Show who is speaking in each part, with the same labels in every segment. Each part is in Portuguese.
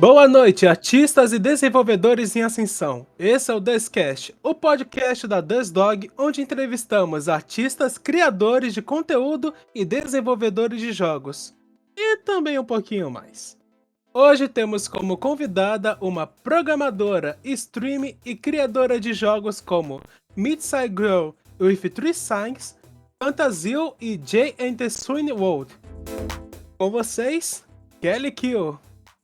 Speaker 1: Boa noite, artistas e desenvolvedores em ascensão. Esse é o Duscast, o podcast da Dusdog, onde entrevistamos artistas, criadores de conteúdo e desenvolvedores de jogos. E também um pouquinho mais. Hoje temos como convidada uma programadora, streamer e criadora de jogos como Midside Girl with Three Signs, Fantasil e Jay and the Swing World. Com vocês, Kelly Kill.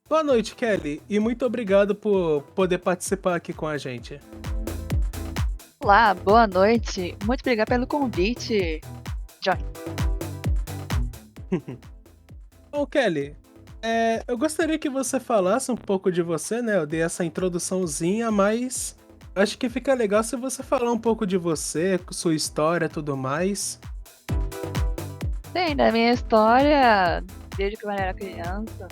Speaker 1: Boa noite, Kelly, e muito obrigado por poder participar aqui com a gente.
Speaker 2: Olá, boa noite. Muito obrigada pelo convite, John.
Speaker 1: Bom, Kelly, eu gostaria que você falasse um pouco de você, né? Eu dei essa introduçãozinha, mas acho que fica legal se você falar um pouco de você, sua história e tudo mais.
Speaker 2: Bem, da minha história, desde que eu era criança,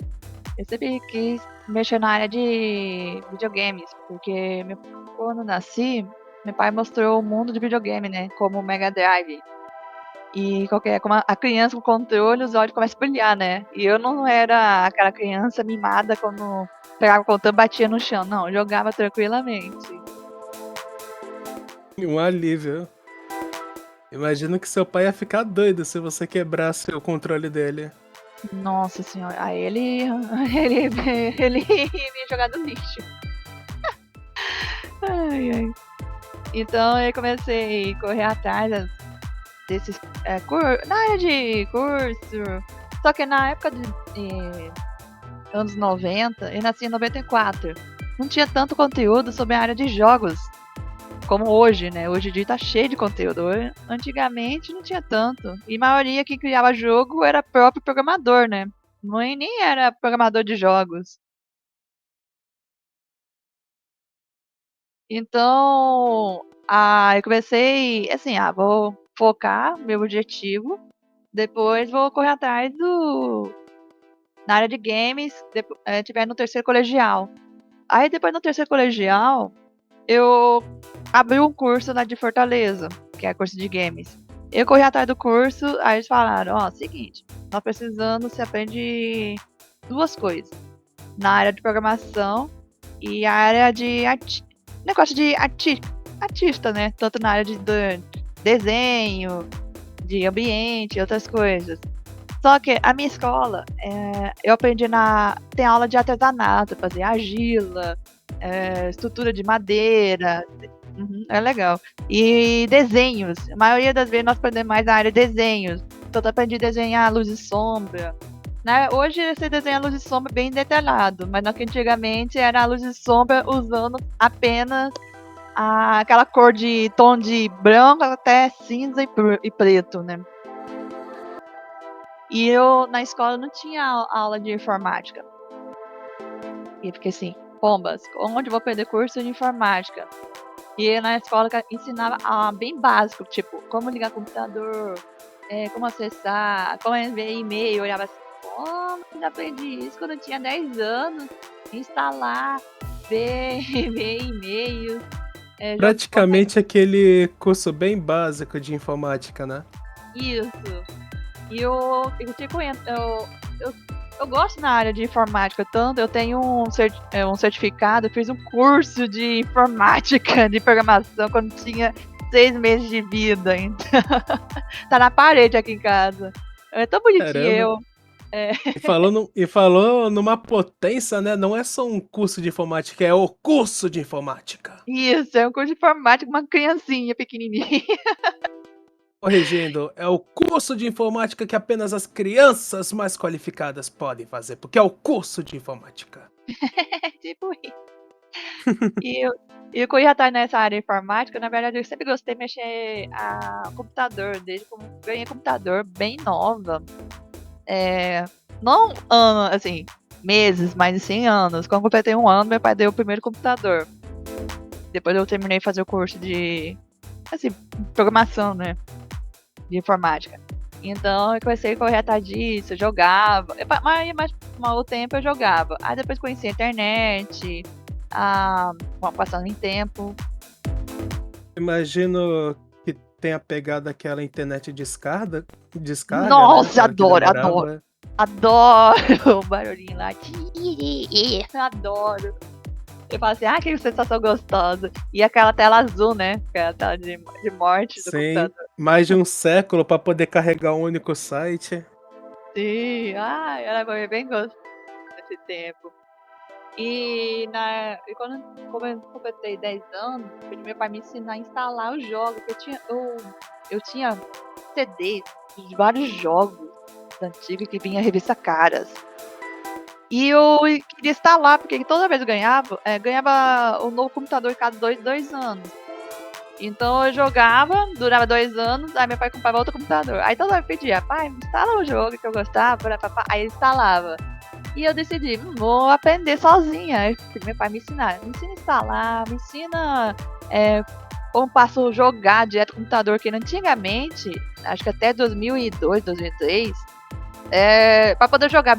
Speaker 2: eu sempre quis mexer na área de videogames, porque quando eu nasci, meu pai mostrou o mundo de videogame, né? Como o Mega Drive. E como a criança com controle, os olhos começam a brilhar, né? E eu não era aquela criança mimada quando pegava o controle e batia no chão, não, eu jogava tranquilamente.
Speaker 1: Um alívio. Imagino que seu pai ia ficar doido se você quebrasse o controle dele.
Speaker 2: Nossa senhora, aí ele ia jogar no lixo. Ai, ai. Então eu comecei a correr atrás desses na área de curso. Só que na época de anos 90, eu nasci em 94. Não tinha tanto conteúdo sobre a área de jogos como hoje, né? Hoje em dia tá cheio de conteúdo. Antigamente não tinha tanto. E a maioria que criava jogo era próprio programador, né? Nem era programador de jogos. Então, eu comecei assim, vou focar meu objetivo, depois vou correr atrás na área de games, tiver no terceiro colegial. Aí depois no terceiro colegial, eu abri um curso lá de Fortaleza, que é curso de games. Eu corri atrás do curso, aí eles falaram, seguinte, nós precisamos, você aprende duas coisas, na área de programação e a área de negócio de artista, né? Tanto na área de desenho, de ambiente e outras coisas. Só que a minha escola, eu aprendi tem aula de artesanato, fazer argila, estrutura de madeira, é legal. E desenhos, a maioria das vezes nós aprendemos mais na área de desenhos. Então eu aprendi a desenhar luz e sombra. Né? Hoje você desenha luz e sombra bem detalhado, mas antigamente era a luz e sombra usando apenas aquela cor de tom de branco até cinza e preto, né? E eu, na escola, não tinha aula de informática. E eu fiquei assim, pombas, onde eu vou perder curso de informática? E na escola ensinava bem básico, tipo, como ligar computador, como acessar, como ver e-mail. Eu olhava assim, eu aprendi isso quando eu tinha 10 anos, instalar, ver e-mail.
Speaker 1: Praticamente aquele curso bem básico de informática, né?
Speaker 2: Isso. E eu gosto na área de informática, tanto eu tenho um certificado, eu fiz um curso de informática, de programação, quando tinha 6 meses de vida, então tá na parede aqui em casa. É tão bonitinho.
Speaker 1: Caramba. E falou numa potência, né? Não é só um curso de informática, é o curso de informática.
Speaker 2: Isso, é um curso de informática, uma criancinha pequenininha.
Speaker 1: Corrigindo, é o curso de informática que apenas as crianças mais qualificadas podem fazer, porque é o curso de informática.
Speaker 2: Tipo isso. Eu corri atrás nessa área informática, na verdade eu sempre gostei de mexer a computador, desde que eu ganhei computador bem nova. Não ano, assim, meses, mas sim anos. Quando eu completei 1 ano, meu pai deu o primeiro computador. Depois eu terminei de fazer o curso de programação, né? De informática. Então eu comecei a correr atrás disso, eu jogava. Mas o tempo eu jogava. Aí depois conheci a internet, passando em tempo.
Speaker 1: Imagino tenha pegado aquela internet descarga
Speaker 2: Nossa,
Speaker 1: né?
Speaker 2: adoro, adoro. Adoro o barulhinho lá. Eu adoro. Eu falo assim, que sensação gostosa. E aquela tela azul, né? Aquela tela de morte do
Speaker 1: Sim,
Speaker 2: computador.
Speaker 1: mais de um século pra poder carregar um único site.
Speaker 2: Sim, era bem gostoso nesse tempo. E quando eu completei 10 anos, pedi meu pai me ensinar a instalar os jogos. Eu tinha CDs de vários jogos antigos que vinha a revista Caras. E eu queria instalar, porque toda vez eu ganhava um novo computador cada dois anos. Então eu jogava, durava 2 anos, aí meu pai comprava outro computador. Aí toda vez eu pedia, pai, instala o jogo que eu gostava, aí ele instalava. E eu decidi, vou aprender sozinha. Aí meu pai me ensina a instalar, me ensina como passo a jogar direto no computador, que antigamente, acho que até 2002, 2003, pra poder jogar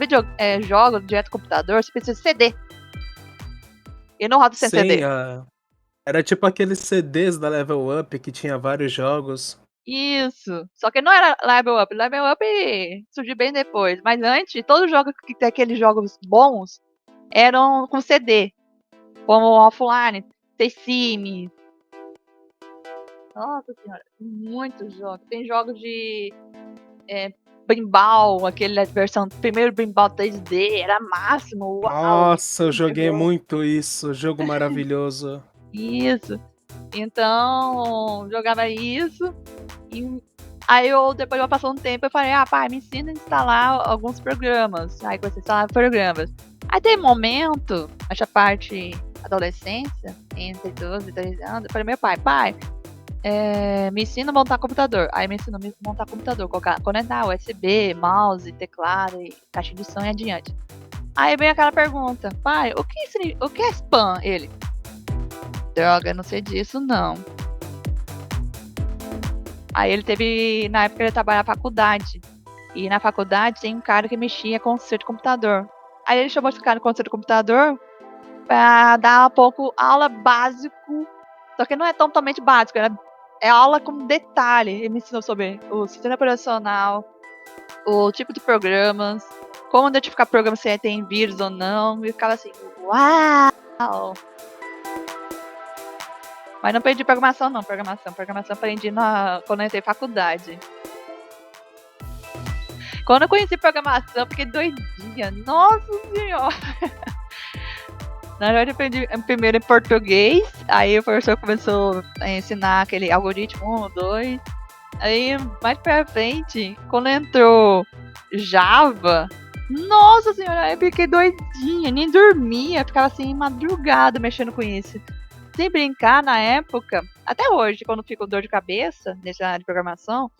Speaker 2: jogos direto no computador, você precisa de CD. E não roda sem
Speaker 1: Sim,
Speaker 2: CD.
Speaker 1: era tipo aqueles CDs da Level Up que tinha vários jogos.
Speaker 2: Isso. Só que não era Level Up. Level Up surgiu bem depois. Mas antes, todos os jogos que tem aqueles jogos bons eram com CD. Como Offline, The Sims. Nossa senhora, muitos jogos. Tem jogos de Pinball, aquele versão primeiro Pinball 3D, era máximo. Uau!
Speaker 1: Nossa, eu joguei muito isso, jogo maravilhoso.
Speaker 2: Isso. Então, jogava isso. E aí depois eu passou um tempo, eu falei, pai, me ensina a instalar alguns programas. Aí comecei a instalar programas. Aí tem momento, essa parte adolescência, entre 12 e 13 anos, eu falei, meu pai, me ensina a montar computador. Aí me ensinou a montar computador, conectar USB, mouse, teclado, e caixa de som e adiante. Aí vem aquela pergunta, pai, o que é spam? Ele, droga, não sei disso não. Aí na época ele trabalhava na faculdade. E na faculdade tem um cara que mexia com conserto de computador. Aí ele chamou esse cara de conserto de computador pra dar um pouco aula básico. Só que não é totalmente básico, é aula com detalhe. Ele me ensinou sobre o sistema operacional, o tipo de programas, como identificar programas se tem vírus ou não. E ficava assim, uau! Mas não aprendi programação não, programação aprendi quando eu entrei em faculdade. Quando eu conheci programação, eu fiquei doidinha. Nossa senhora! Na verdade, eu aprendi primeiro em português. Aí o professor começou a ensinar aquele algoritmo 1, 2. Aí, mais pra frente, quando entrou Java, nossa senhora, eu fiquei doidinha. Nem dormia, ficava assim, madrugada mexendo com isso. Sem brincar, na época, até hoje, quando fico com dor de cabeça, nessa área de programação,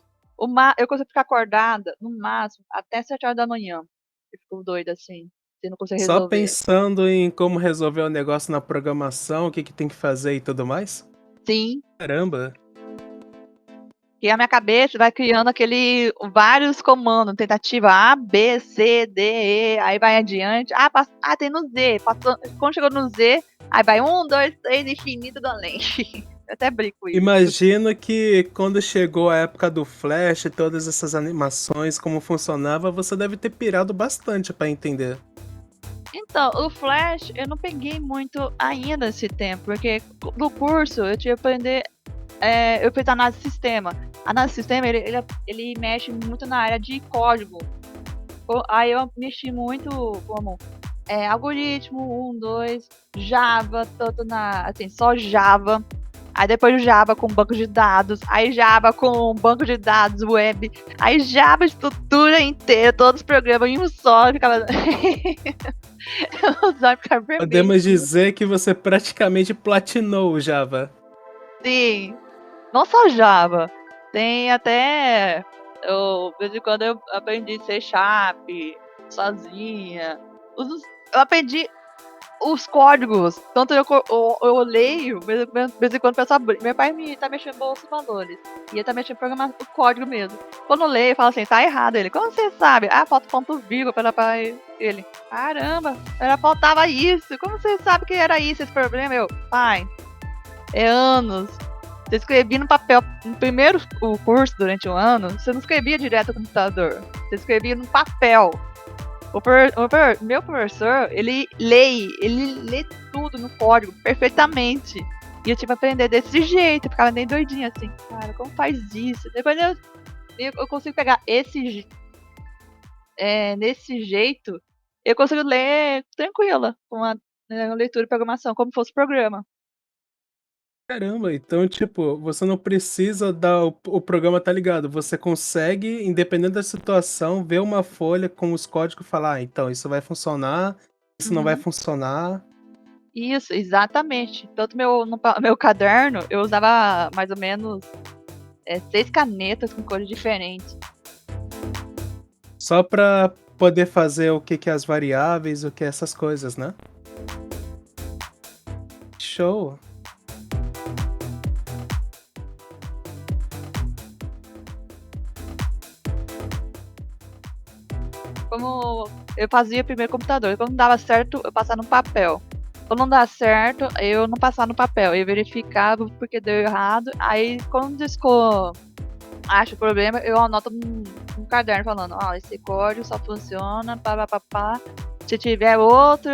Speaker 2: eu consigo ficar acordada, no máximo, até 7 horas da manhã. Eu fico doida, assim, se não conseguir
Speaker 1: Só
Speaker 2: resolver.
Speaker 1: pensando em como resolver o negócio na programação, o que tem que fazer e tudo mais?
Speaker 2: Sim,
Speaker 1: Caramba!
Speaker 2: e a minha cabeça vai criando vários comandos, tentativa A, B, C, D, E, aí vai adiante. Tem no Z. Quando chegou no Z, aí vai 1, 2, 3, infinito do além. Eu até brinco com isso.
Speaker 1: Imagino que quando chegou a época do Flash e todas essas animações, como funcionava, você deve ter pirado bastante pra entender.
Speaker 2: Então, o Flash eu não peguei muito ainda esse tempo, porque no curso eu tive que aprender. Eu fiz análise de sistema. Análise de sistema ele mexe muito na área de código. Aí eu mexi muito como algoritmo 1, 2, Java, tanto só Java. Aí depois o Java com banco de dados, aí Java com banco de dados web, aí Java estrutura inteira, todos os programas em um só, ficava os olhos ficavam vermelhos.
Speaker 1: Podemos dizer que você praticamente platinou o Java.
Speaker 2: Sim, não só Java, tem até de vez em quando eu aprendi C Sharp sozinha. Eu aprendi os códigos. Tanto eu leio, de vez em quando penso, meu pai tá mexendo em bolsa de valores. E ele tá mexendo em programa, o código mesmo. Quando eu leio, eu falo assim, tá errado. Ele, como você sabe? Falta ponto vírgula para ele. Caramba, faltava isso. Como você sabe que era isso, esse problema? Eu, pai, é anos. Você escrevia no papel, no o curso durante um ano, você não escrevia direto no computador. Você escrevia no papel. Meu professor, ele lê tudo no código perfeitamente. E eu tive que aprender desse jeito, eu ficava nem doidinha assim, cara, como faz isso? Depois eu consigo pegar nesse jeito, eu consigo ler tranquila, com a leitura e programação, como fosse programa.
Speaker 1: Caramba, então, tipo, você não precisa dar o programa tá ligado, você consegue, independente da situação, ver uma folha com os códigos e falar: "Ah, então isso vai funcionar, isso não vai
Speaker 2: Uhum.
Speaker 1: funcionar".
Speaker 2: Isso, exatamente. Tanto meu caderno, eu usava mais ou menos 6 canetas com cores diferentes.
Speaker 1: Só pra poder fazer o que que é as variáveis, o que é essas coisas, né? Show.
Speaker 2: Como eu fazia primeiro computador, quando não dava certo, eu passava no papel. Quando não dá certo, eu não passava no papel, eu verificava porque deu errado. Aí quando acho o problema, eu anoto num caderno falando, ó, esse código só funciona, pá, pá, pá, pá, se tiver outro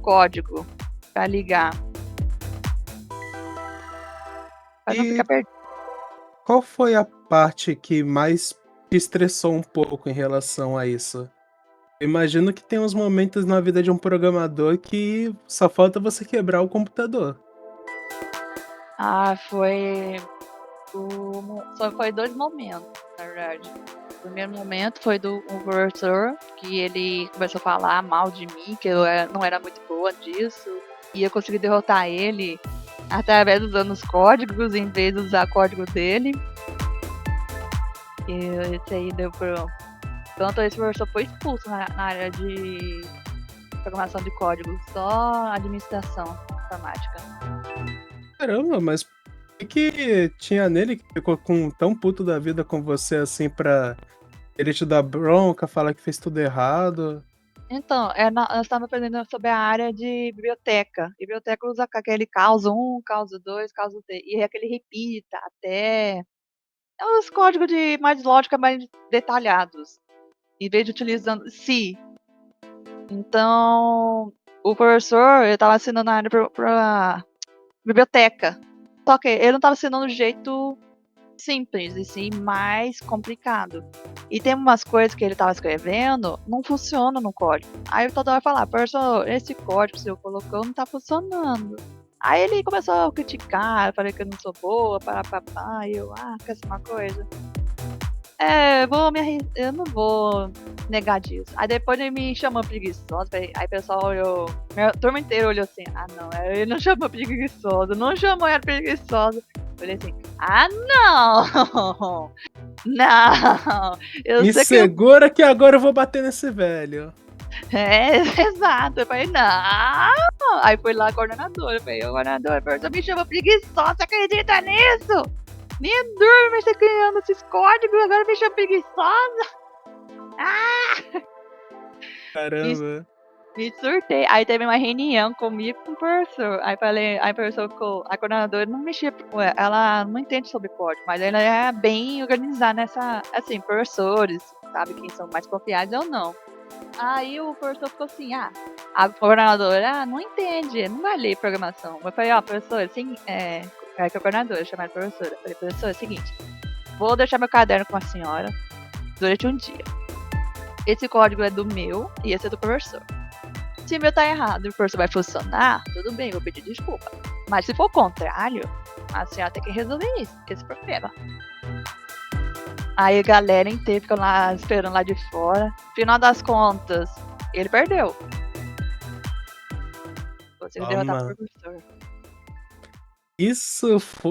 Speaker 2: código pra ligar, pra não
Speaker 1: E
Speaker 2: ficar perdido.
Speaker 1: qual foi a parte que mais te estressou um pouco em relação a isso? Imagino que tem uns momentos na vida de um programador que só falta você quebrar o computador.
Speaker 2: Ah, só foi 2 momentos, na verdade. O primeiro momento foi do um professor, que ele começou a falar mal de mim, que não era muito boa disso, e eu consegui derrotar ele através usando os códigos, em vez de usar código dele. E esse aí deu pro tanto esse professor foi expulso na área de programação de código, só administração informática.
Speaker 1: Caramba, mas o que tinha nele que ficou com tão puto da vida com você assim pra ele te dar bronca, falar que fez tudo errado?
Speaker 2: Então, nós estávamos aprendendo sobre a área de biblioteca. E biblioteca usa aquele causa um, causa 2, causa 3, e é aquele repita até. É os códigos de mais lógica mais detalhados, em vez de utilizando se. Então, o professor, ele estava ensinando a área para biblioteca. Só que ele não estava ensinando do jeito simples, e sim mais complicado. E tem umas coisas que ele estava escrevendo, não funciona no código. Aí toda hora falar, professor, esse código que o senhor colocou não tá funcionando. Aí ele começou a criticar, eu falei que eu não sou boa, papá, e eu, quer ser uma coisa? Eu não vou negar disso. Aí depois ele me chamou preguiçosa, aí o pessoal olhou, minha turma inteira olhou assim, não, ele não chamou preguiçosa, não chamou ela preguiçosa. Eu falei assim, não, não, eu
Speaker 1: Me
Speaker 2: sei que
Speaker 1: segura que agora eu vou bater nesse velho.
Speaker 2: exato. Eu falei, não. Aí foi lá a coordenadora, eu falei, ô coordenadora, a pessoa me chama preguiçosa, você acredita nisso? Nem durma, você criando esses códigos, agora me chama preguiçosa. Me,
Speaker 1: Caramba.
Speaker 2: me surtei. Aí teve uma reunião comigo com o professor. Aí o professor ficou, a coordenadora não mexia, ela não entende sobre código, mas ela é bem organizada nessa, assim, professores, sabe quem são mais confiáveis ou não. Aí o professor ficou assim, a coordenadora, não entende, não vai ler programação. Eu falei, professor, assim, que a coordenadora chamada professora. Eu falei, professor, é o seguinte, vou deixar meu caderno com a senhora durante um dia. Esse código é do meu e esse é do professor. Se o meu tá errado e o professor vai funcionar, tudo bem, vou pedir desculpa. Mas se for o contrário, a senhora tem que resolver esse problema. Aí a galera inteira ficou lá esperando lá de fora. Final das contas, ele perdeu. Conseguiu derrotar o
Speaker 1: Toma.
Speaker 2: professor.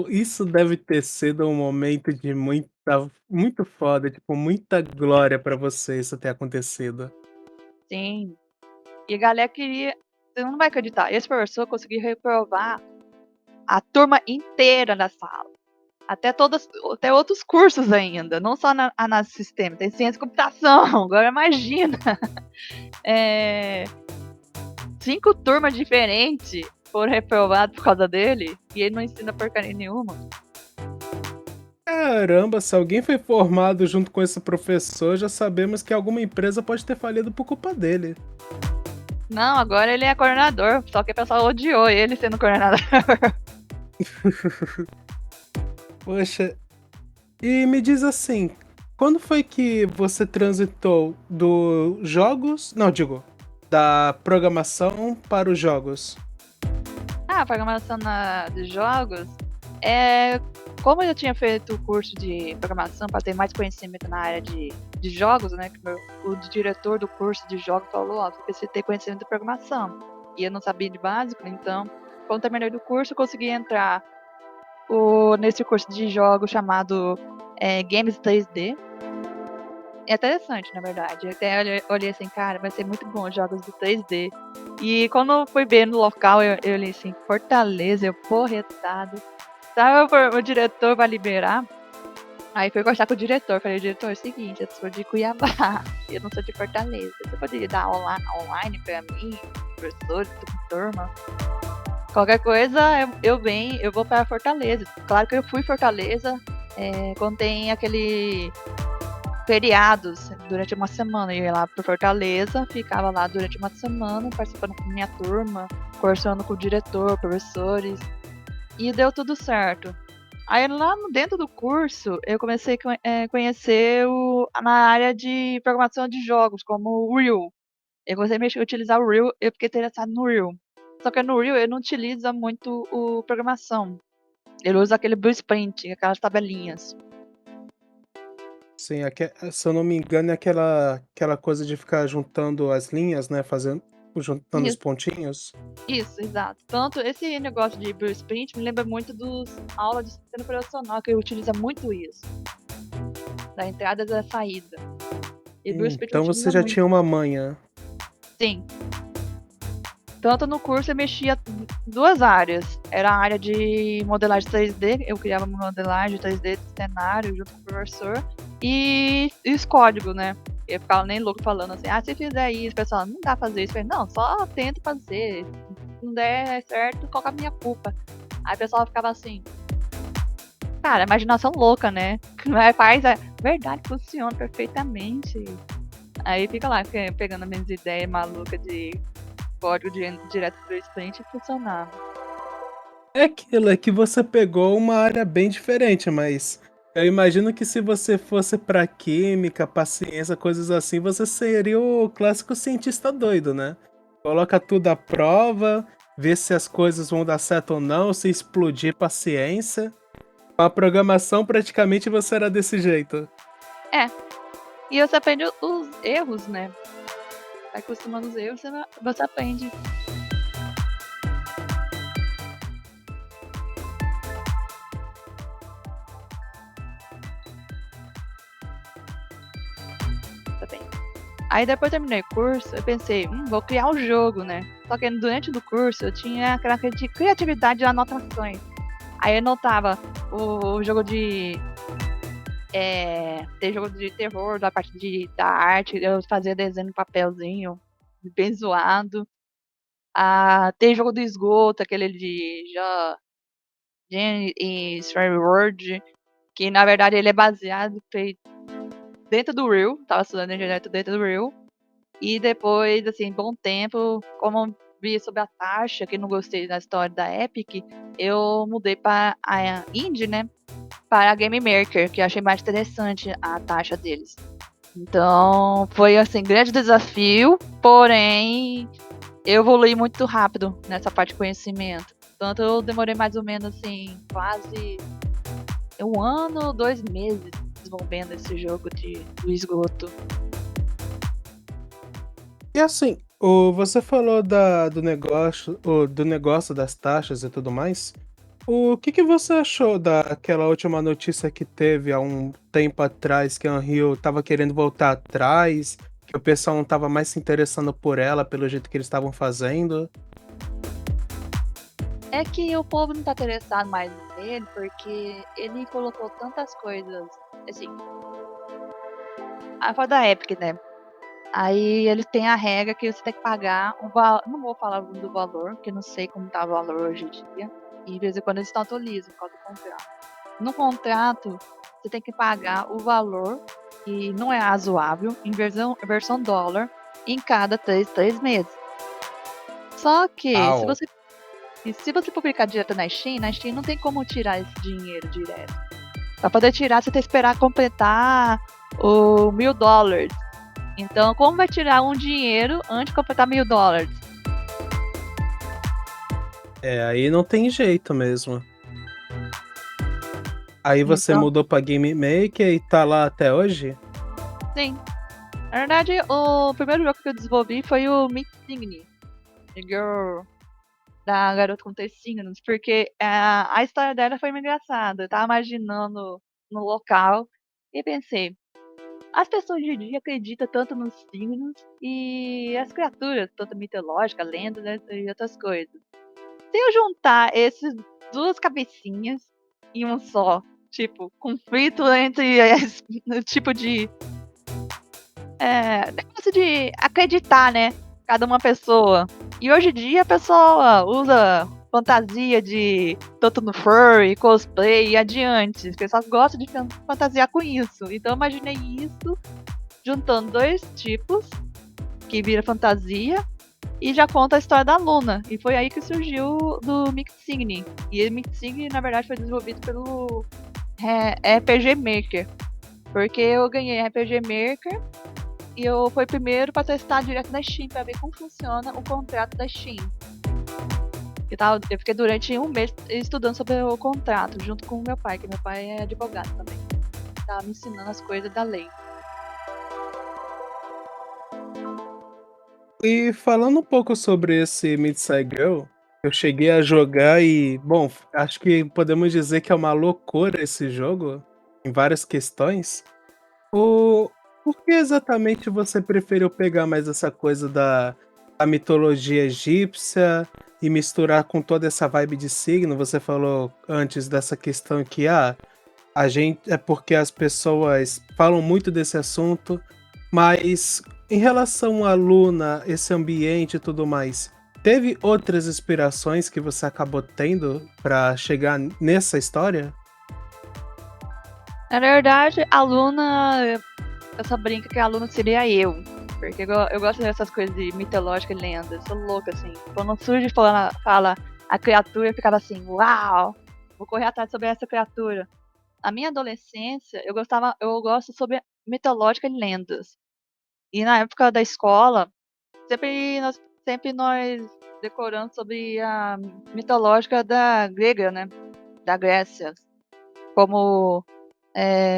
Speaker 1: Isso deve ter sido um momento de muito foda, tipo, muita glória pra você isso ter acontecido.
Speaker 2: Sim. E a galera queria. Você não vai acreditar. Esse professor conseguiu reprovar a turma inteira da sala. Até outros cursos ainda. Não só na análise de sistema. Tem ciência e computação. Agora imagina. 5 turmas diferentes foram reprovadas por causa dele. E ele não ensina porcaria nenhuma.
Speaker 1: Caramba, se alguém foi formado junto com esse professor, já sabemos que alguma empresa pode ter falido por culpa dele.
Speaker 2: Não, agora ele é coordenador, só que o pessoal odiou ele sendo coordenador.
Speaker 1: Poxa, e me diz assim, quando foi que você transitou dos jogos, não, digo, da programação para os jogos?
Speaker 2: A programação de jogos é. Como eu tinha feito o curso de programação para ter mais conhecimento na área de jogos, né? Que o diretor do curso de jogos falou, ó, você precisa ter conhecimento de programação. E eu não sabia de básico, então, quando terminei do curso, eu consegui entrar nesse curso de jogos chamado Games 3D. É interessante, na verdade. Eu até olhei assim, cara, vai ser muito bom jogos de 3D. E quando eu fui ver no local, eu olhei assim, Fortaleza, eu porretado. Sabe, o diretor vai liberar. Aí fui conversar com o diretor. Falei, diretor, é o seguinte, eu sou de Cuiabá, eu não sou de Fortaleza. Você poderia dar online pra mim, professor, turma? Qualquer coisa, eu vou pra Fortaleza. Claro que eu fui Fortaleza, quando tem aquele feriados durante uma semana. Eu ia lá pro Fortaleza, ficava lá durante uma semana, participando com minha turma, conversando com o diretor, professores, e deu tudo certo. Aí lá dentro do curso, eu comecei a conhecer na área de programação de jogos, como o Unreal. Eu comecei a utilizar o Unreal, eu fiquei interessado no Unreal. Só que no Unreal ele não utiliza muito o programação. Ele usa aquele Blueprint, aquelas tabelinhas.
Speaker 1: Sim, se eu não me engano, é aquela coisa de ficar juntando as linhas, né? Juntando os
Speaker 2: Isso,
Speaker 1: pontinhos.
Speaker 2: isso, exato. Tanto esse negócio de Blueprint me lembra muito dos aulas de sistema operacional, que utiliza muito isso. Da entrada e da saída. E Blueprint
Speaker 1: Então você
Speaker 2: utiliza
Speaker 1: já
Speaker 2: muito.
Speaker 1: tinha uma manha.
Speaker 2: Sim. Tanto no curso eu mexia duas áreas. Era a área de modelagem 3D, eu criava modelagem 3D de cenário junto com o professor, e os códigos, né? Eu ficava nem louco falando assim, se fizer isso, pessoal, não dá pra fazer isso. Eu falei, não, só tento fazer. Se não der certo, qual que é a minha culpa? Aí o pessoal ficava assim, cara, imaginação louca, né? Mas faz, verdade, funciona perfeitamente. Aí fica lá, pegando as minhas ideias malucas de código direto pro sprint e funcionava.
Speaker 1: É aquilo, é que você pegou uma área bem diferente, mas eu imagino que se você fosse pra química, paciência, coisas assim, você seria o clássico cientista doido, né? Coloca tudo à prova, vê se as coisas vão dar certo ou não, se explodir, paciência. Com a programação, praticamente você era desse jeito.
Speaker 2: É, e você aprende os erros, né? Vai acostumando os erros, você aprende. Também. Aí depois que eu terminei o curso, eu pensei, vou criar um jogo, né? Só que durante o curso eu tinha aquela coisa de criatividade de anotações. Aí eu anotava o jogo de. Ter jogo de terror, da parte da arte, eu fazia desenho em papelzinho, bem zoado. Tem jogo do esgoto, aquele de Gen e Story World, que na verdade ele é baseado dentro do Real, tava estudando direto dentro do Real. E depois, assim, bom tempo, como eu vi sobre a taxa, que não gostei da história da Epic, eu mudei para a Indie, né? Para a Game Maker, que eu achei mais interessante a taxa deles. Então, foi assim, grande desafio, porém, eu evolui muito rápido nessa parte de conhecimento. Tanto eu demorei mais ou menos assim, quase 1 ano, 2 meses desenvolvendo esse jogo do esgoto.
Speaker 1: E assim, você falou do negócio das taxas e tudo mais. O que você achou daquela última notícia que teve há um tempo atrás, que a Unreal tava querendo voltar atrás, que o pessoal não tava mais se interessando por ela pelo jeito que eles estavam fazendo?
Speaker 2: É que o povo não tá interessado mais nele, porque ele colocou tantas coisas, assim, a foto da Epic, né? Aí eles têm a regra que você tem que pagar um valor. Não vou falar do valor, porque não sei como tá o valor hoje em dia. E de vez em quando eles não atualizam por causa do contrato. No contrato, você tem que pagar o valor, que não é razoável, em versão dólar, em cada três meses. Só que,
Speaker 1: Au.
Speaker 2: se você publicar direto na Steam não tem como tirar esse dinheiro direto. Pra poder tirar, você tem que esperar completar o $1.000. Então, como vai tirar um dinheiro antes de completar $1.000?
Speaker 1: Aí não tem jeito mesmo. Aí você
Speaker 2: Então,
Speaker 1: mudou pra Game Maker e tá lá até hoje?
Speaker 2: sim. Na verdade, o primeiro jogo que eu desenvolvi foi o Mixing Girl, da garota com 3 signos, porque a história dela foi engraçada. Eu tava imaginando no local e pensei, as pessoas de hoje em dia acreditam tanto nos signos e as criaturas, tanto mitológicas, lendas, né, e outras coisas. Se eu juntar esses duas cabecinhas em um só, tipo, conflito entre o tipo de negócio de acreditar, né? Cada uma pessoa. E hoje em dia a pessoa usa fantasia de tanto no furry, cosplay e adiante. As pessoas gostam de fantasiar com isso. Então eu imaginei isso juntando dois tipos que vira fantasia e já conta a história da Luna. E foi aí que surgiu do Mixing. E o Mixing, na verdade, foi desenvolvido pelo RPG Maker. Porque eu ganhei RPG Maker e eu fui primeiro para testar direto na Steam para ver como funciona o contrato da Steam. Eu fiquei durante um mês estudando sobre o contrato, junto com o meu pai, que meu pai é advogado também. Tava me ensinando as coisas da lei.
Speaker 1: E falando um pouco sobre esse Midside Girl, eu cheguei a jogar e, bom, acho que podemos dizer que é uma loucura esse jogo, em várias questões. O... Por que exatamente você preferiu pegar mais essa coisa da mitologia egípcia e misturar com toda essa vibe de signo? Você falou antes dessa questão que a gente é porque as pessoas falam muito desse assunto, mas em relação à Luna, esse ambiente e tudo mais, teve outras inspirações que você acabou tendo pra chegar nessa história?
Speaker 2: Na verdade, a Luna, eu só brinco que a Luna seria eu. Porque eu gosto dessas coisas de mitológica e lenda. Eu sou louca, assim. Quando surge fala a criatura, eu ficava assim, uau! Vou correr atrás sobre essa criatura. Na minha adolescência, eu gosto sobre mitológica e lendas. E na época da escola, sempre nós decoramos sobre a mitológica da grega, né? Da Grécia. Como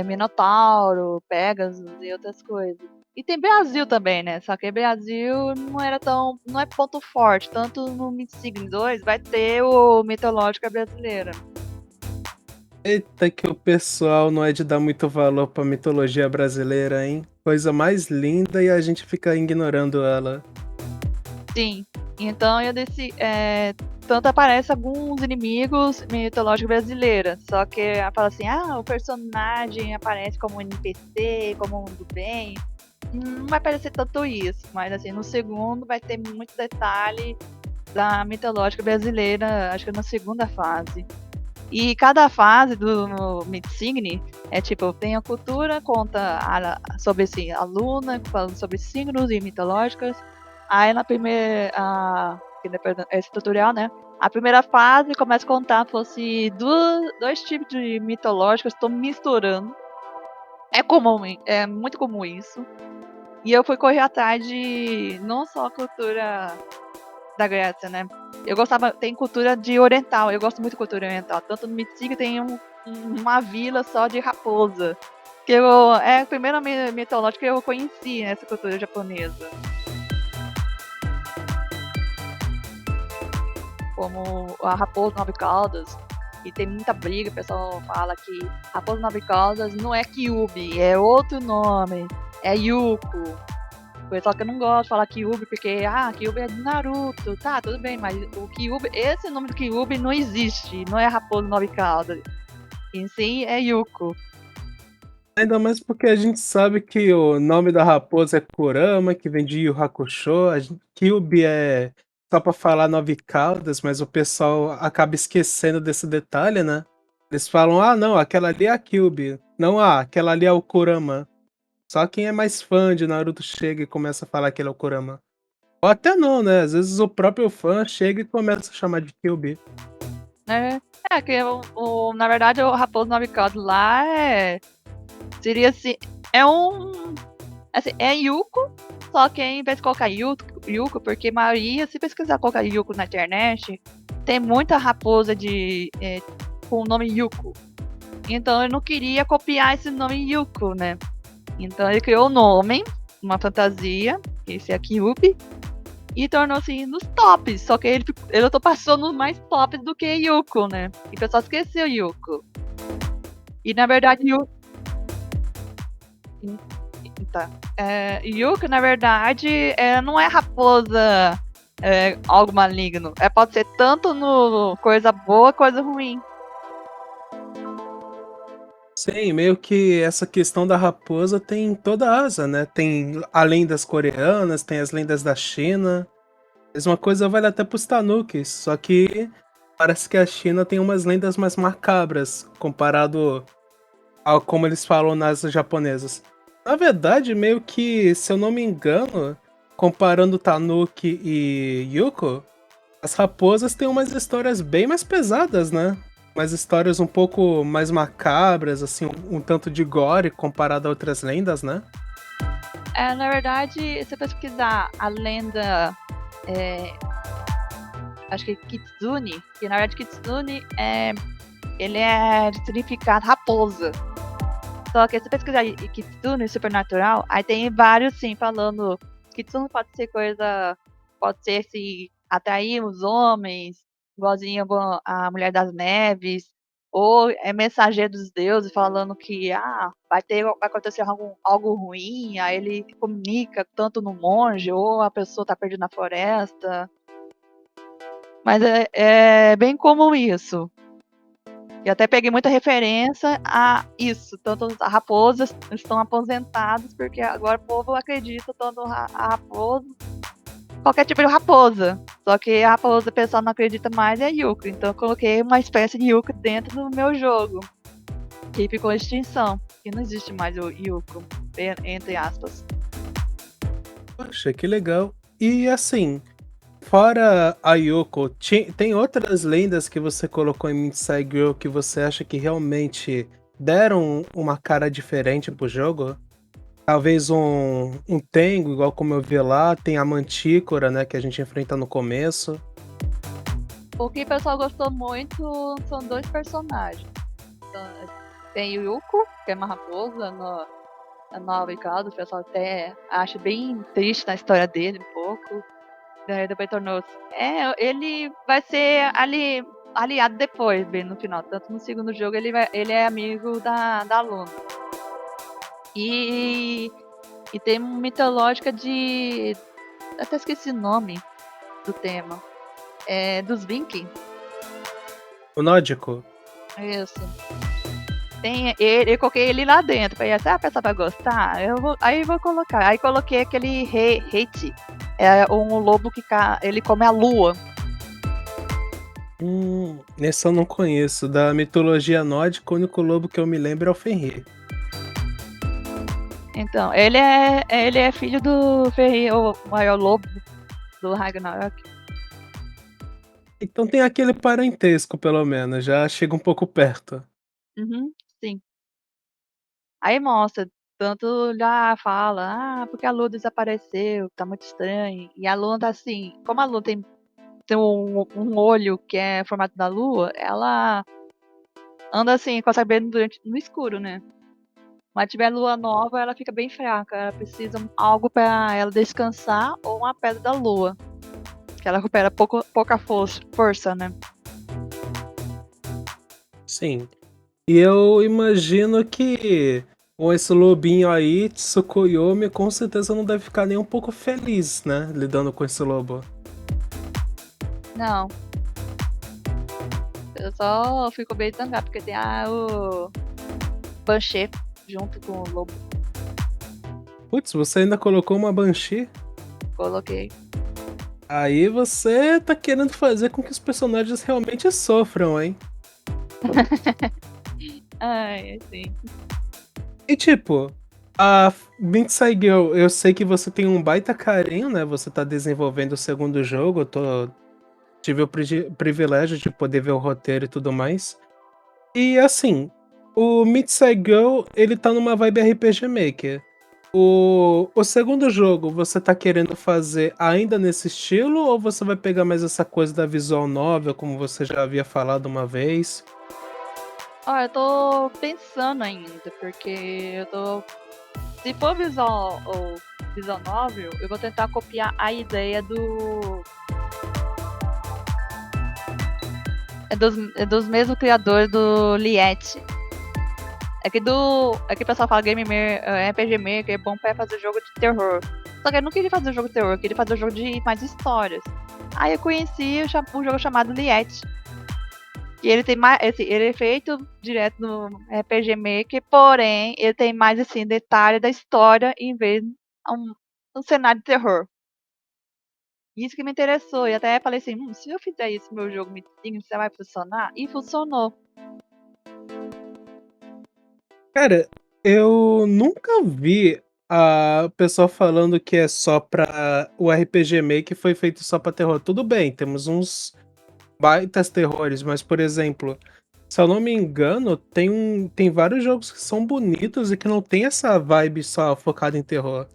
Speaker 2: Minotauro, Pegasus e outras coisas. E tem Brasil também, né? Só que Brasil não é ponto forte. Tanto no Sign 2 vai ter o Mitológica Brasileira.
Speaker 1: Eita, que o pessoal não é de dar muito valor pra mitologia brasileira, hein? Coisa mais linda e a gente fica ignorando ela.
Speaker 2: Sim. Então eu decidi. Tanto aparece alguns inimigos mitológicos brasileiros. Só que ela fala assim, o personagem aparece como um NPC, como um do bem. Não vai parecer tanto isso, mas assim, no segundo vai ter muito detalhe da mitológica brasileira, acho que na segunda fase. E cada fase do Mid-Signy é tipo, tem a cultura, conta sobre assim, a Luna, falando sobre signos e mitológicas. Aí na primeira. Esse tutorial, né? A primeira fase começa a contar fosse dois tipos de mitológicas, estou misturando. É muito comum isso. E eu fui correr atrás de não só a cultura da Grécia, né? Tem cultura de oriental, eu gosto muito de cultura oriental. Tanto no Mitsiga tem uma vila só de raposa. É a primeira mitológica que eu conheci nessa cultura japonesa. Como a raposa nove caudas. E tem muita briga, o pessoal fala que raposa nove caudas não é Kyubi, é outro nome, é Yuko. O pessoal que eu não gosto de falar Kyubi porque, Kyubi é de Naruto, tá, tudo bem, mas o Kyubi, esse nome do Kyubi não existe, não é Raposo Nove Caudas. Em si é Yuko.
Speaker 1: Ainda mais porque a gente sabe que o nome da raposa é Kurama, que vem de Yu Hakusho. Kyuubi é só pra falar nove caudas, mas o pessoal acaba esquecendo desse detalhe, né? Eles falam, não, aquela ali é a Kyuubi. Não, aquela ali é o Kurama. Só quem é mais fã de Naruto chega e começa a falar que ele é o Kurama. Ou até não, né? Às vezes o próprio fã chega e começa a chamar de Kyuubi.
Speaker 2: Né? É, que na verdade o Raposo Nobicado lá seria assim, é um, assim, é Yuko, só que em vez de colocar Yuko, porque a maioria, se pesquisar colocar Yuko na internet, tem muita raposa com o nome Yuko. Então ele não queria copiar esse nome Yuko, né? Então ele criou o nome, uma fantasia, esse é Kyuubi, e tornou-se nos tops. Só que ele passou nos mais tops do que Yuko, né? E o pessoal esqueceu Yuko. E na verdade, tá. Yuko, na verdade, não é raposa, algo maligno. Pode ser tanto no coisa boa, coisa ruim.
Speaker 1: Sim, meio que essa questão da raposa tem em toda a Ásia, né? Tem a lendas coreanas, tem as lendas da China. Mesma coisa vale até pros tanukis, só que parece que a China tem umas lendas mais macabras comparado ao como eles falam nas japonesas. Na verdade, meio que, se eu não me engano, comparando Tanuki e Yuko, as raposas têm umas histórias bem mais pesadas, né? Umas histórias um pouco mais macabras, assim, um tanto de gore comparado a outras lendas, né?
Speaker 2: Na verdade, se você pesquisar a lenda, acho que é Kitsune, que na verdade Kitsune ele é de significado raposa. Só que se você pesquisar Kitsune supernatural, aí tem vários sim falando Kitsune pode ser se atrair os homens, igualzinho a Mulher das Neves, ou é mensageiro dos deuses falando que vai acontecer algo ruim, aí ele comunica tanto no monge, ou a pessoa tá perdida na floresta. Mas é bem comum isso. E até peguei muita referência a isso. Tanto as raposas estão aposentadas, porque agora o povo acredita tanto a raposa, qualquer tipo de raposa. Só que a raposa o pessoal não acredita mais é Yuko. Então eu coloquei uma espécie de Yuko dentro do meu jogo. Que ficou em extinção. E não existe mais o Yuko, entre aspas.
Speaker 1: Poxa, que legal. E assim, fora a Yoko, tem outras lendas que você colocou em Inside Girl que você acha que realmente deram uma cara diferente pro jogo? Talvez um Tengu, igual como eu vi lá, tem a Mantícora, né, que a gente enfrenta no começo.
Speaker 2: O que o pessoal gostou muito são dois personagens. Então, tem o Yuko, que é uma raposa na nova e calda, o pessoal até acha bem triste na história dele um pouco. Daí depois tornou-se. Ele vai ser aliado depois, bem no final. Tanto no segundo jogo ele é amigo da Luna. E tem uma mitológica de. Até esqueci o nome do tema. Dos Vikings.
Speaker 1: O nórdico.
Speaker 2: Isso. Eu coloquei ele lá dentro. Falei, se a pessoa vai gostar, aí eu vou colocar. Aí coloquei aquele Hate. É um lobo que ele come a lua.
Speaker 1: Esse eu não conheço. Da mitologia nórdica, o único lobo que eu me lembro é o Fenrir.
Speaker 2: Então, ele é filho do Fenrir, o maior lobo do Ragnarok.
Speaker 1: Então tem aquele parentesco, pelo menos. Já chega um pouco perto.
Speaker 2: Uhum, sim. Aí mostra, tanto já fala, porque a lua desapareceu, tá muito estranho. E a lua tá assim, como a lua tem um olho que é formato da lua, ela anda assim, consegue ver no escuro, né? Mas tiver lua nova, ela fica bem fraca. Ela precisa de algo pra ela descansar ou uma pedra da lua. Que ela recupera pouca força, né?
Speaker 1: Sim. E eu imagino que com esse lobinho aí, Tsukuyomi com certeza não deve ficar nem um pouco feliz, né? Lidando com esse lobo.
Speaker 2: Não. Eu só fico bem zangado, porque tem o Banshee junto com o lobo.
Speaker 1: Putz, você ainda colocou uma Banshee?
Speaker 2: Coloquei.
Speaker 1: Aí você tá querendo fazer com que os personagens realmente sofram, hein?
Speaker 2: Ai, assim.
Speaker 1: E tipo, a Minsai Girl, eu sei que você tem um baita carinho, né? Você tá desenvolvendo o segundo jogo, tive o privilégio de poder ver o roteiro e tudo mais. E assim, o Midsai Girl, ele tá numa vibe RPG Maker. O segundo jogo, você tá querendo fazer ainda nesse estilo ou você vai pegar mais essa coisa da visual novel, como você já havia falado uma vez?
Speaker 2: Ó, eu tô pensando ainda, porque eu tô. Se for visual ou visual novel, eu vou tentar copiar a ideia dos mesmos criadores do Liette. É que o pessoal fala RPG Maker é bom pra fazer jogo de terror. Só que eu não queria fazer jogo de terror, eu queria fazer jogo de mais histórias. Aí eu conheci um jogo chamado Liette. E ele tem mais. Assim, ele é feito direto no RPG Maker, porém, ele tem mais assim, detalhe da história em vez de um cenário de terror. Isso que me interessou. E até falei assim, se eu fizer isso no meu jogo Mything, você vai funcionar? E funcionou.
Speaker 1: Cara, eu nunca vi a pessoa falando que é só pra. O RPG Maker foi feito só pra terror. Tudo bem, temos uns baitas terrores, mas, por exemplo, se eu não me engano, tem vários jogos que são bonitos e que não tem essa vibe só focada em terror.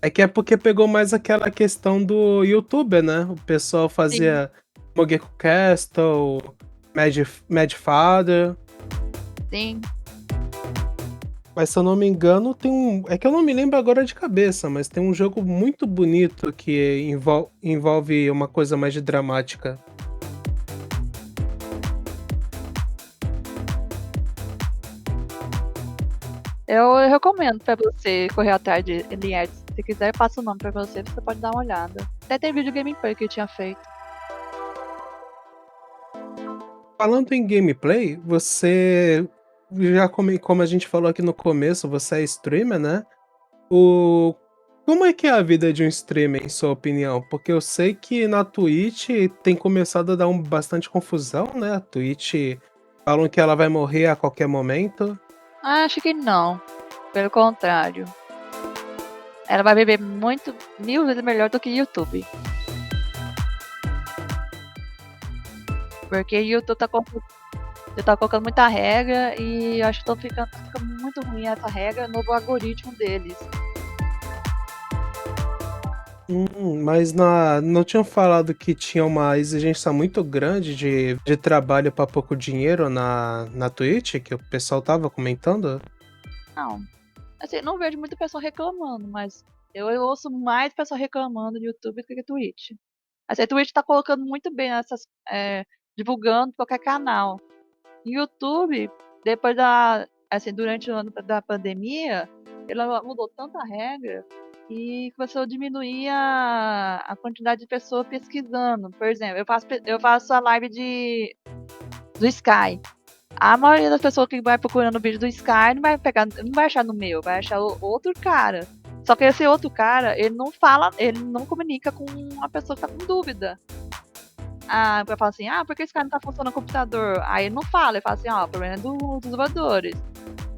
Speaker 1: É que é porque pegou mais aquela questão do YouTuber, né? O pessoal
Speaker 2: Sim,
Speaker 1: fazia Mogeko Castle, Mad Father.
Speaker 2: sim.
Speaker 1: Mas se eu não me engano, tem um. É que eu não me lembro agora de cabeça, mas tem um jogo muito bonito que envolve uma coisa mais de dramática.
Speaker 2: Eu recomendo pra você correr atrás de Eliette. Se quiser, eu passo o nome pra você, você pode dar uma olhada. Até tem vídeo gameplay que eu tinha feito.
Speaker 1: Falando em gameplay, você já como a gente falou aqui no começo, você é streamer, né? O Como é que é a vida de um streamer, em sua opinião? Porque eu sei que na Twitch tem começado a dar bastante confusão, né? A Twitch falam que ela vai morrer a qualquer momento.
Speaker 2: Ah, acho que não. Pelo contrário. Ela vai viver muito, 1000 vezes melhor do que YouTube. Porque YouTube tá colocando muita regra e eu acho que tá ficando muito ruim essa regra no algoritmo deles.
Speaker 1: Mas não tinham falado que tinha uma exigência muito grande de trabalho para pouco dinheiro na Twitch, que o pessoal tava comentando?
Speaker 2: Não. Assim, não vejo muita pessoa reclamando, mas eu ouço mais pessoa reclamando de YouTube do que Twitch. Assim, a Twitch tá colocando muito bem divulgando qualquer canal. YouTube, depois durante o ano da pandemia, ela mudou tanta regra e começou a diminuir a quantidade de pessoas pesquisando. Por exemplo, eu faço a live do Sky. A maioria das pessoas que vai procurando o vídeo do Sky não vai achar no meu, vai achar outro cara. Só que esse outro cara, ele não fala, ele não comunica com a pessoa que tá com dúvida. Pra falar assim, por que esse cara não tá funcionando no computador? Aí ele não fala, ele fala assim, o problema é dos desenvolvedores.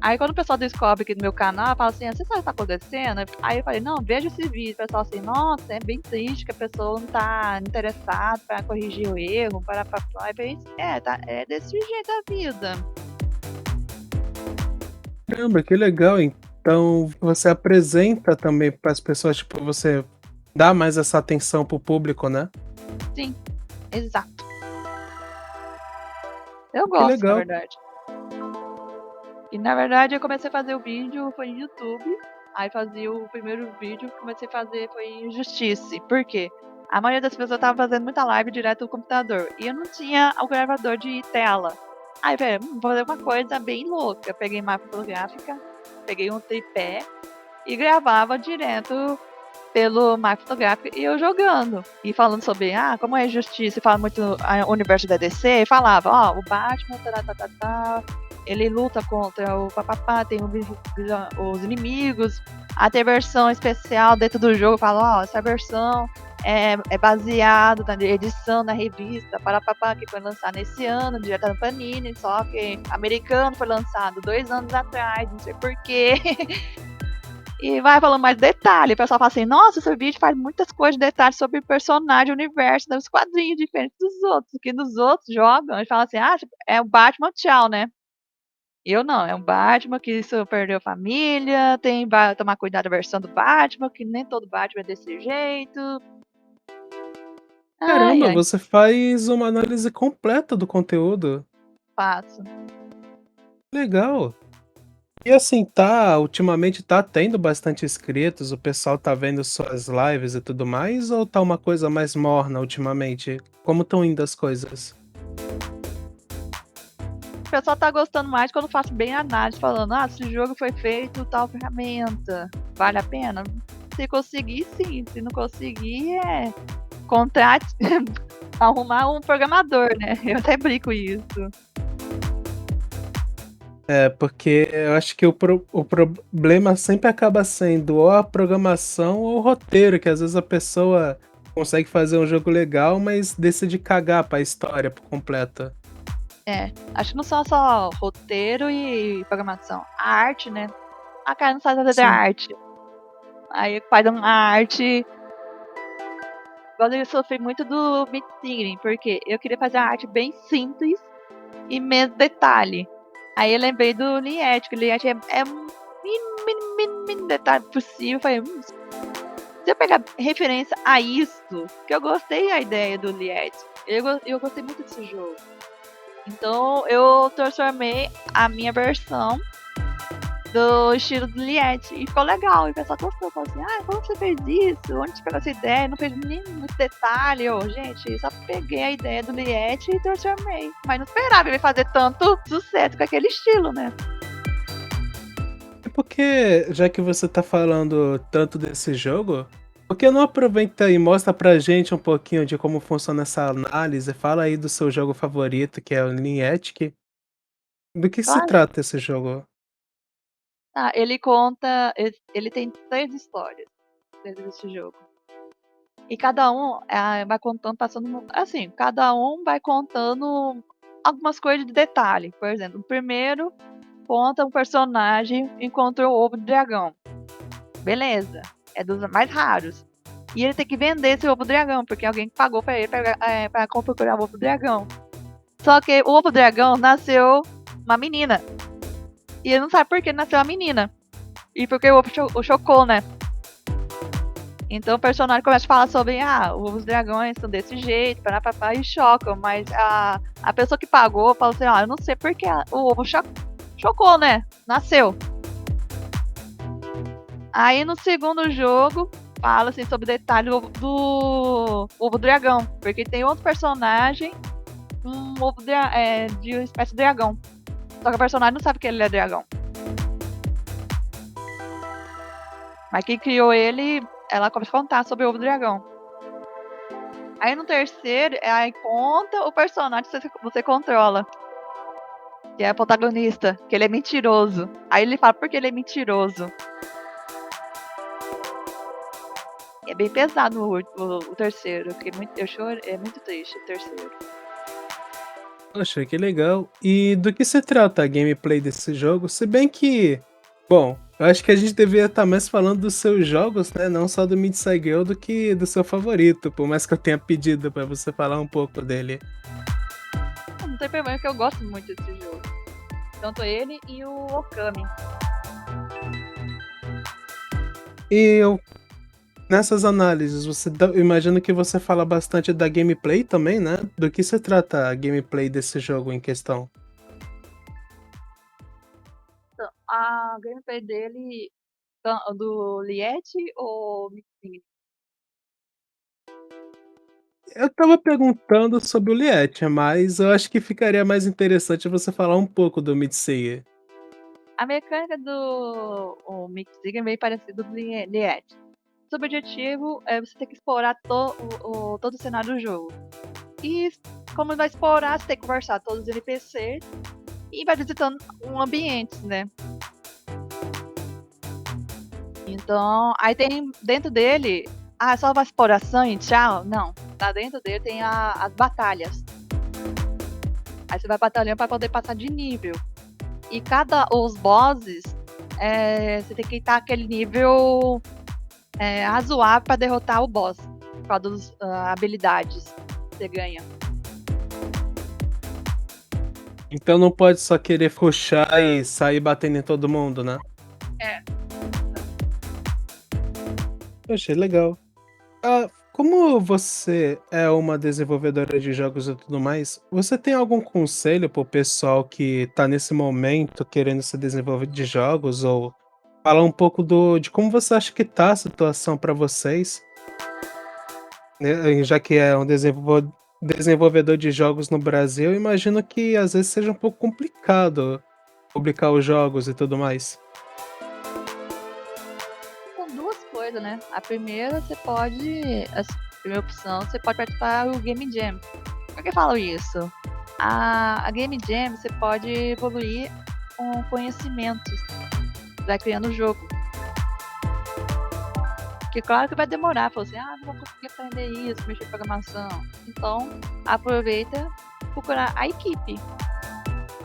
Speaker 2: Aí quando o pessoal descobre aqui no meu canal, fala assim, você sabe o que tá acontecendo? Aí eu falei, não, veja esse vídeo. O pessoal assim, nossa, é bem triste que a pessoa não tá interessada para corrigir o erro, para Aí eu falei, é desse jeito a vida.
Speaker 1: Caramba, que legal. Então você apresenta também para as pessoas, tipo, você dá mais essa atenção pro público, né?
Speaker 2: Sim, exato. Eu
Speaker 1: Que
Speaker 2: gosto, na
Speaker 1: legal.
Speaker 2: verdade. E na verdade eu comecei a fazer o vídeo, foi em YouTube. Aí fazia o primeiro vídeo que comecei a fazer foi em Justice. Por quê? A maioria das pessoas tava fazendo muita live direto do computador. E eu não tinha o gravador de tela. Aí, velho, vou fazer uma coisa bem louca. Eu peguei máquina fotográfica, peguei um tripé e gravava direto pelo máquina fotográfica e eu jogando. E falando sobre, como é justiça, e fala muito o universo da DC, e falava, o Batman, ele luta contra o papapá, tem os inimigos, tem versão especial dentro do jogo, fala, essa versão é baseado na edição da revista Parapapá, que foi lançado nesse ano, direto da Panini, só que americano foi lançado 2 anos atrás, não sei porquê. E vai falando mais detalhe. O pessoal fala assim, nossa, esse vídeo faz muitas coisas de detalhes sobre o personagem, o universo, dos quadrinhos diferentes dos outros. Que dos outros jogam, eles falam assim, é o Batman, tchau, né? Eu não, é um Batman que isso perdeu a família, tem que tomar cuidado da versão do Batman, que nem todo Batman é desse jeito. Ai,
Speaker 1: Caramba,
Speaker 2: ai,
Speaker 1: você faz uma análise completa do conteúdo.
Speaker 2: faço.
Speaker 1: Legal. E assim, ultimamente tá tendo bastante inscritos, o pessoal tá vendo suas lives e tudo mais, ou tá uma coisa mais morna ultimamente? Como estão indo as coisas?
Speaker 2: O pessoal tá gostando mais quando eu faço bem análise, falando, esse jogo foi feito tal ferramenta, vale a pena? Se conseguir, sim. Se não conseguir, contrate, arrumar um programador, né? Eu até brinco isso.
Speaker 1: É, porque eu acho que o problema sempre acaba sendo ou a programação ou o roteiro, que às vezes a pessoa consegue fazer um jogo legal, mas decide cagar pra história por completa.
Speaker 2: Acho que não são só roteiro e programação. A arte, né? A cara não sabe fazer
Speaker 1: Sim.
Speaker 2: arte. Aí faz uma arte. Igual eu sofri muito do Mid-Signing, porque eu queria fazer uma arte bem simples e menos detalhe. Aí eu lembrei do Liette, que o Liette é um mínimo detalhe possível. Eu falei, se eu pegar referência a isso, que eu gostei da ideia do Liette. Eu gostei muito desse jogo. Então eu transformei a minha versão do estilo do Liette. E ficou legal. E o pessoal gostou. Falou assim, como você fez isso? Onde você pegou essa ideia? Não fez nem muito detalhe. Gente, só peguei a ideia do Liette e transformei. Mas não esperava ele fazer tanto sucesso com aquele estilo, né?
Speaker 1: É porque, já que você tá falando tanto desse jogo, por que não aproveita e mostra pra gente um pouquinho de como funciona essa análise? Fala aí do seu jogo favorito, que é o Niantic. Do que se
Speaker 2: Olha,
Speaker 1: trata esse jogo?
Speaker 2: ele conta. Ele tem 3 histórias dentro desse jogo. E cada um vai contando, passando. Assim, cada um vai contando algumas coisas de detalhe. Por exemplo, o primeiro conta um personagem encontrou o ovo do dragão. Beleza. É dos mais raros. E ele tem que vender esse ovo do dragão, porque alguém pagou pra ele pra procurar o ovo do dragão. Só que o ovo do dragão nasceu uma menina. E ele não sabe por que nasceu a menina. E porque o ovo chocou, né? Então o personagem começa a falar sobre os dragões são desse jeito, papá, e chocam, mas a pessoa que pagou fala assim, eu não sei porque o ovo chocou, né? Nasceu. Aí no segundo jogo fala assim sobre detalhe do ovo dragão, porque tem outro personagem, um ovo de uma espécie de dragão. Só que o personagem não sabe que ele é dragão. Mas quem criou ele, ela começa a contar sobre o ovo dragão. Aí no terceiro, aí conta o personagem que você controla. Que é o protagonista, que ele é mentiroso. Aí ele fala por que ele é mentiroso. É bem pesado o terceiro. Eu choro, é muito triste o terceiro.
Speaker 1: Poxa, que legal. E do que se trata a gameplay desse jogo? Se bem que, bom, eu acho que a gente deveria estar mais falando dos seus jogos, né? Não só do Midnight Girl, do que do seu favorito, por mais que eu tenha pedido pra você falar um pouco dele.
Speaker 2: Não tem problema que eu gosto muito desse jogo. Tanto ele e o Okami.
Speaker 1: E eu, nessas análises, eu imagino que você fala bastante da gameplay também, né? Do que se trata a gameplay desse jogo em questão?
Speaker 2: Então, a gameplay dele, do Liette ou Mixing?
Speaker 1: Eu tava perguntando sobre o Liette, mas eu acho que ficaria mais interessante você falar um pouco do Midseia.
Speaker 2: A mecânica do Mixing é bem parecida do Liette. Seu objetivo é você ter que explorar todo o cenário do jogo. E como vai explorar, você tem que conversar com todos os NPCs e vai visitando um ambiente, né? Então, aí tem dentro dele Ah, só uma exploração e tchau? Não. Lá dentro dele tem as batalhas. Aí você vai batalhando pra poder passar de nível. E os bosses, você tem que estar aquele nível razoável pra derrotar o boss. Por causa das habilidades que você ganha.
Speaker 1: Então não pode só querer rushar e sair batendo em todo mundo, né?
Speaker 2: É.
Speaker 1: Eu achei legal. Como você é uma desenvolvedora de jogos e tudo mais, você tem algum conselho pro pessoal que tá nesse momento querendo se desenvolver de jogos ou falar um pouco de como você acha que tá a situação pra vocês, né? Já que é um desenvolvedor de jogos no Brasil, eu imagino que às vezes seja um pouco complicado publicar os jogos e tudo mais.
Speaker 2: São duas coisas, né? A primeira, a primeira opção, você pode participar do Game Jam. Por que eu falo isso? A Game Jam, você pode evoluir com conhecimentos. Vai criando o jogo. Que claro que vai demorar. Fala assim, não vou conseguir aprender isso, mexer em programação. Então, aproveita procurar a equipe.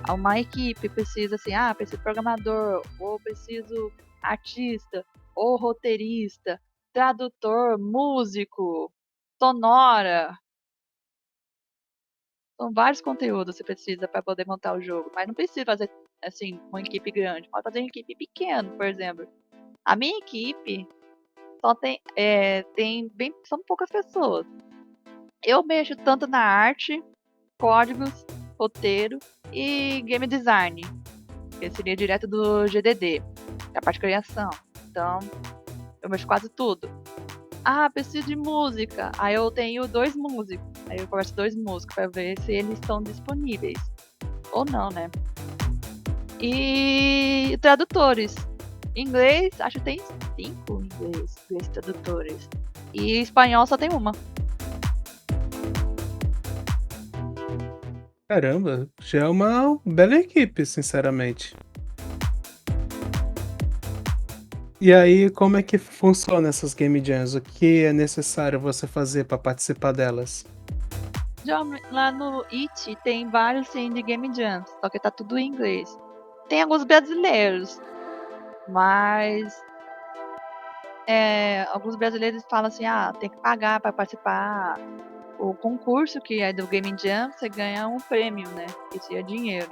Speaker 2: Uma equipe precisa assim, preciso programador, ou preciso artista, ou roteirista, tradutor, músico, sonora. São vários conteúdos que você precisa para poder montar o jogo. Mas não precisa fazer assim uma equipe grande. Pode fazer uma equipe pequena, por exemplo. A minha equipe só são poucas pessoas. Eu mexo tanto na arte, códigos, roteiro e game design. Que seria direto do GDD, da parte de criação. Então, eu mexo quase tudo. Preciso de música. Aí eu tenho 2 músicos. Aí eu converso 2 músicos para ver se eles estão disponíveis. Ou não, né? E tradutores. Inglês, acho que tem 5 inglês tradutores. E espanhol só tem uma.
Speaker 1: Caramba, já é uma bela equipe, sinceramente. E aí, como é que funciona essas Game Jams? O que é necessário você fazer para participar delas?
Speaker 2: Lá no IT tem vários sim de Game Jams, só que tá tudo em inglês. Tem alguns brasileiros, mas alguns brasileiros falam assim, tem que pagar para participar. O concurso que é do Game Jam, você ganha um prêmio, né? Isso é dinheiro.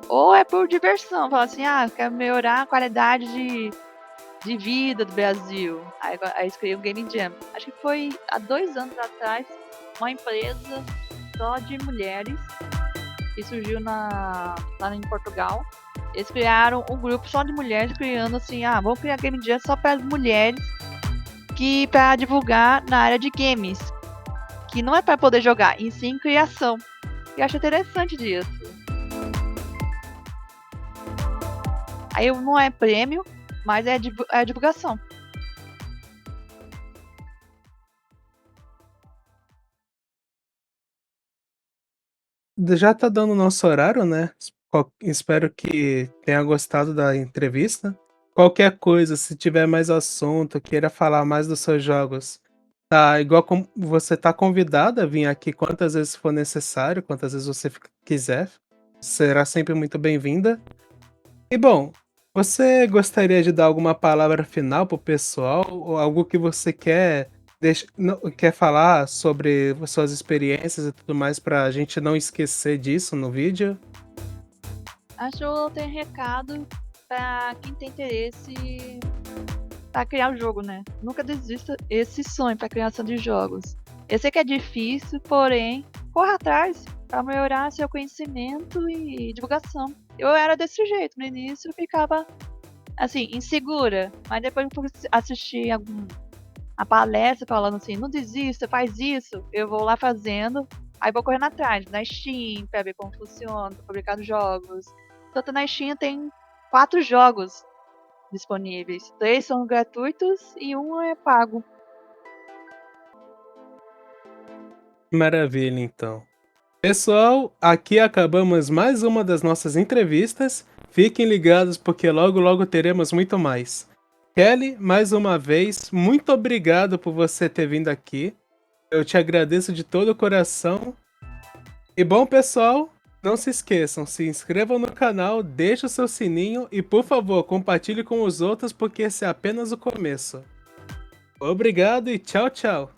Speaker 2: Ou é por diversão, fala assim, quero melhorar a qualidade de vida do Brasil. Aí escrevi o Game Jam. Acho que foi há 2 anos atrás, uma empresa só de mulheres que surgiu lá em Portugal. Eles criaram um grupo só de mulheres, criando assim, vamos criar Game Jam só para as mulheres, para divulgar na área de games, que não é para poder jogar, em sim criação. E eu acho interessante disso. Aí não é prêmio, mas é divulgação.
Speaker 1: Já tá dando o nosso horário, né? Espero que tenha gostado da entrevista. Qualquer coisa, se tiver mais assunto, queira falar mais dos seus jogos, tá igual como você tá convidada a vir aqui quantas vezes for necessário, quantas vezes você quiser. Será sempre muito bem-vinda. E bom, você gostaria de dar alguma palavra final pro pessoal ou algo que você quer falar sobre suas experiências e tudo mais pra gente não esquecer disso no vídeo?
Speaker 2: Acho que eu tenho recado para quem tem interesse para criar o jogo, né? Nunca desista esse sonho para criação de jogos. Eu sei que é difícil, porém, corra atrás para melhorar seu conhecimento e divulgação. Eu era desse jeito, no início eu ficava assim, insegura, mas depois eu fui assistir a palestra falando assim, não desista, faz isso, eu vou lá fazendo, aí vou correndo atrás, na Steam, pra ver como funciona, pra publicar os jogos. Tanto na Steam tem 4 jogos disponíveis, 3 são gratuitos e um é pago.
Speaker 1: Maravilha, então. Pessoal, aqui acabamos mais uma das nossas entrevistas. Fiquem ligados porque logo logo teremos muito mais. Kelly, mais uma vez, muito obrigado por você ter vindo aqui. Eu te agradeço de todo o coração. E bom, pessoal, não se esqueçam, se inscrevam no canal, deixe o seu sininho e, por favor, compartilhe com os outros porque esse é apenas o começo. Obrigado e tchau, tchau.